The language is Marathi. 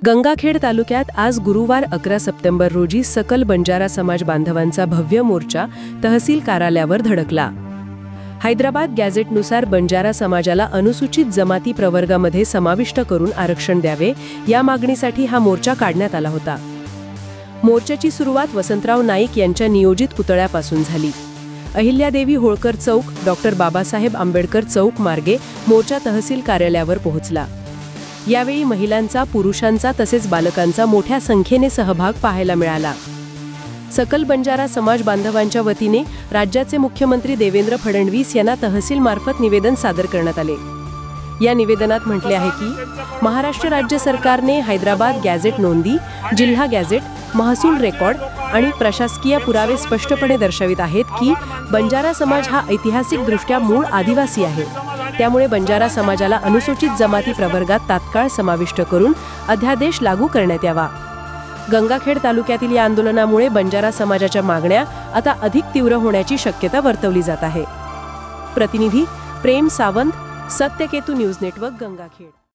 गंगाखेड तालुक्यात आज गुरुवार 11 सप्टेंबर रोजी सकल बंजारा समाज बांधवांचा भव्य मोर्चा तहसील कार्यालयावर धडकला। हैदराबाद गॅझेटनुसार बंजारा समाजाला अनुसूचित जमाती प्रवर्गामध्ये समाविष्ट करून आरक्षण द्यावे या मागणीसाठी हा मोर्चा काढण्यात आला होता। मोर्चाची सुरुवात वसंतराव नाईक यांच्या नियोजित पुतळ्यापासून झाली। अहिल्यादेवी होळकर चौक, डॉक्टर बाबासाहेब आंबेडकर चौक मार्गे मोर्चा तहसील कार्यालयावर पोहोचला। यावेळी महिलांचा, पुरुषांचा तसेच बालकांचा मोठ्या संख्येने सहभाग पाहायला मिळाला। सकल बंजारा समाज बांधवांच्या वतीने राज्याचे मुख्यमंत्री देवेंद्र फडणवीस यांना तहसील मार्फत निवेदन सादर करण्यात आले। या निवेदनात म्हटले आहे की महाराष्ट्र राज्य सरकारने हैदराबाद गॅझेट नोंदी, जिल्हा गॅझेट, महसूल रेकॉर्ड आणि प्रशासकीय पुरावे स्पष्टपणे दर्शवित आहेत की बंजारा समाज हा ऐतिहासिकदृष्ट्या मूळ आदिवासी आहे। त्यामुळे बंजारा समाजाला अनुसूचित जमाती प्रवर्गात तात्काळ समाविष्ट करून अध्यादेश लागू करण्यात यावा। गंगाखेड तालुक्यातील या आंदोलनामुळे बंजारा समाजाच्या मागण्या आता अधिक तीव्र होण्याची शक्यता वर्तवली जात आहे। प्रतिनिधी प्रेम सावंत, सत्यकेतू न्यूज नेटवर्क, गंगाखेड।